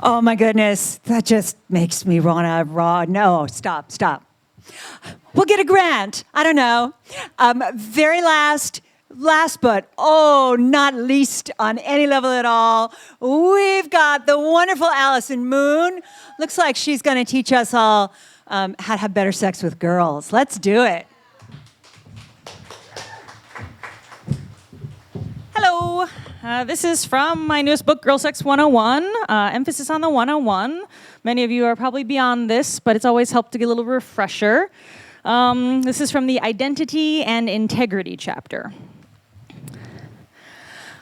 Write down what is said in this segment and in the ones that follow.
Oh my goodness, that just makes me wanna no, stop. We'll get a grant. I don't know. Very last but not least on any level at all, we've got the wonderful Allison Moon. Looks like she's gonna teach us all how to have better sex with girls. Let's do it. Hello. This is from my newest book, Girl Sex 101, emphasis on the 101. Many of you are probably beyond this, but it's always helped to get a little refresher. This is from the Identity and Integrity chapter.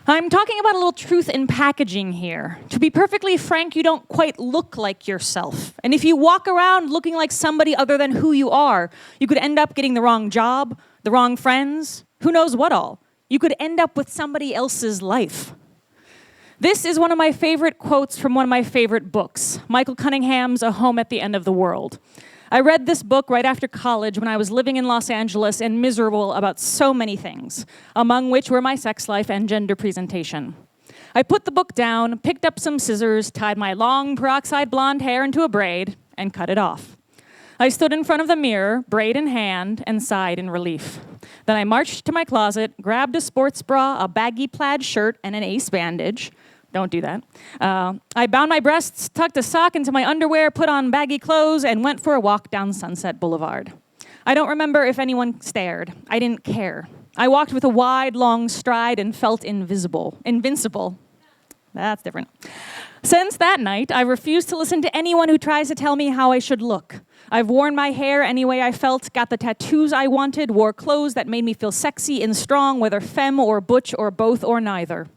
I'm talking about a little truth in packaging here. To be perfectly frank, you don't quite look like yourself. And if you walk around looking like somebody other than who you are, you could end up getting the wrong job, the wrong friends, who knows what all. You could end up with somebody else's life. This is one of my favorite quotes from one of my favorite books, Michael Cunningham's A Home at the End of the World. I read this book right after college when I was living in Los Angeles and miserable about so many things, among which were my sex life and gender presentation. I put the book down, picked up some scissors, tied my long peroxide blonde hair into a braid, and cut it off. I stood in front of the mirror, braid in hand, and sighed in relief. Then I marched to my closet, grabbed a sports bra, a baggy plaid shirt, and an ace bandage. Don't do that. I bound my breasts, tucked a sock into my underwear, put on baggy clothes, and went for a walk down Sunset Boulevard. I don't remember if anyone stared. I didn't care. I walked with a wide, long stride and felt invincible. That's different. Since that night, I refuse to listen to anyone who tries to tell me how I should look. I've worn my hair any way I felt, got the tattoos I wanted, wore clothes that made me feel sexy and strong, whether femme or butch or both or neither.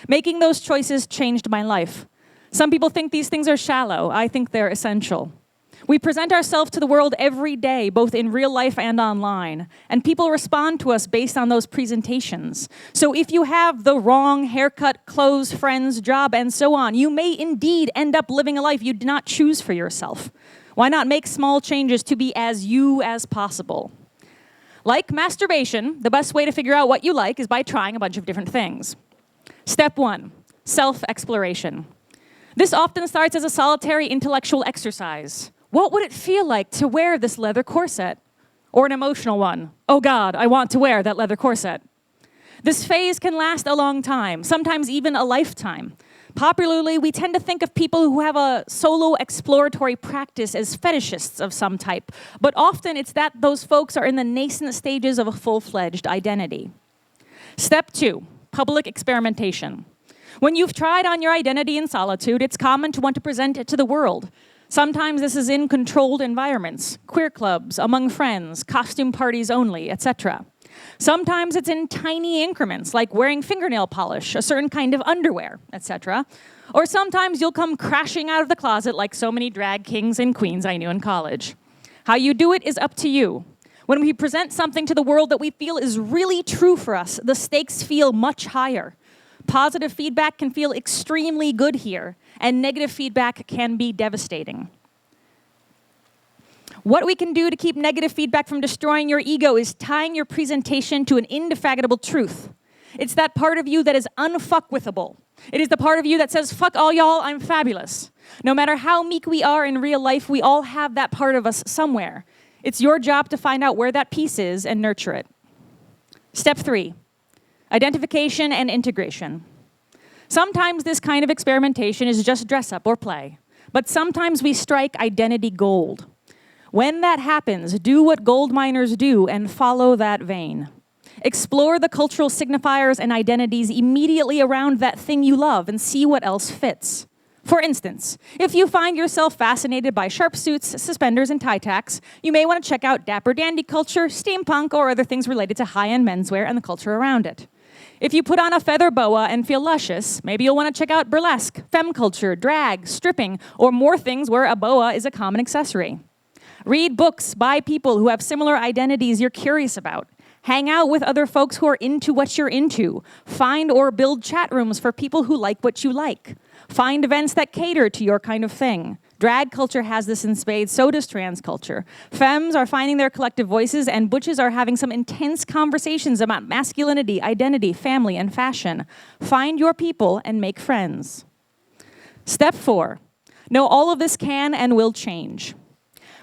Making those choices changed my life. Some people think these things are shallow. I think they're essential. We present ourselves to the world every day, both in real life and online, and people respond to us based on those presentations. So if you have the wrong haircut, clothes, friends, job, and so on, you may indeed end up living a life you did not choose for yourself. Why not make small changes to be as you as possible? Like masturbation, the best way to figure out what you like is by trying a bunch of different things. Step 1, self-exploration. This often starts as a solitary intellectual exercise. What would it feel like to wear this leather corset? Or an emotional one. Oh God, I want to wear that leather corset. This phase can last a long time, sometimes even a lifetime. Popularly, we tend to think of people who have a solo exploratory practice as fetishists of some type, but often it's that those folks are in the nascent stages of a full-fledged identity. Step 2, public experimentation. When you've tried on your identity in solitude, it's common to want to present it to the world. Sometimes this is in controlled environments, queer clubs, among friends, costume parties only, etc. Sometimes it's in tiny increments, like wearing fingernail polish, a certain kind of underwear, etc. Or sometimes you'll come crashing out of the closet like so many drag kings and queens I knew in college. How you do it is up to you. When we present something to the world that we feel is really true for us, the stakes feel much higher. Positive feedback can feel extremely good here, and negative feedback can be devastating. What we can do to keep negative feedback from destroying your ego is tying your presentation to an indefatigable truth. It's that part of you that is unfuckwithable. It is the part of you that says, fuck all y'all, I'm fabulous. No matter how meek we are in real life, we all have that part of us somewhere. It's your job to find out where that piece is and nurture it. Step 3, identification and integration. Sometimes this kind of experimentation is just dress up or play, but sometimes we strike identity gold. When that happens, do what gold miners do and follow that vein. Explore the cultural signifiers and identities immediately around that thing you love and see what else fits. For instance, if you find yourself fascinated by sharp suits, suspenders, and tietacks, you may want to check out Dapper Dandy culture, steampunk, or other things related to high-end menswear and the culture around it. If you put on a feather boa and feel luscious, maybe you'll want to check out burlesque, femme culture, drag, stripping, or more things where a boa is a common accessory. Read books by people who have similar identities you're curious about. Hang out with other folks who are into what you're into. Find or build chat rooms for people who like what you like. Find events that cater to your kind of thing. Drag culture has this in spades, so does trans culture. Femmes are finding their collective voices, and butches are having some intense conversations about masculinity, identity, family, and fashion. Find your people and make friends. Step 4, No, all of this can and will change.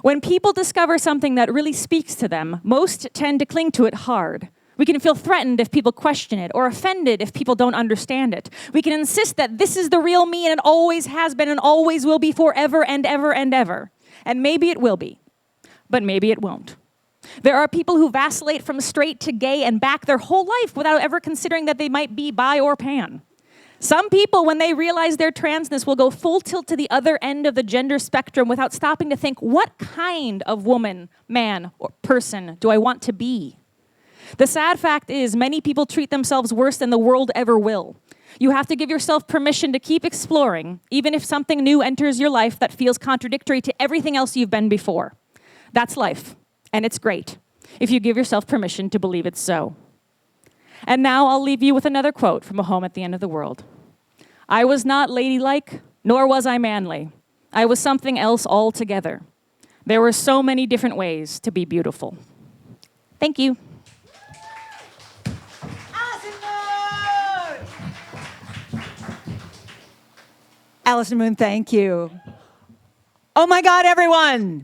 When people discover something that really speaks to them, most tend to cling to it hard. We can feel threatened if people question it, or offended if people don't understand it. We can insist that this is the real me and it always has been and always will be forever and ever and ever. And maybe it will be, but maybe it won't. There are people who vacillate from straight to gay and back their whole life without ever considering that they might be bi or pan. Some people, when they realize their transness, will go full tilt to the other end of the gender spectrum without stopping to think, what kind of woman, man, or person do I want to be? The sad fact is, many people treat themselves worse than the world ever will. You have to give yourself permission to keep exploring, even if something new enters your life that feels contradictory to everything else you've been before. That's life, and it's great, if you give yourself permission to believe it's so. And now I'll leave you with another quote from A Home at the End of the World. I was not ladylike, nor was I manly. I was something else altogether. There were so many different ways to be beautiful. Thank you. Allison Moon, thank you. Oh my God, everyone.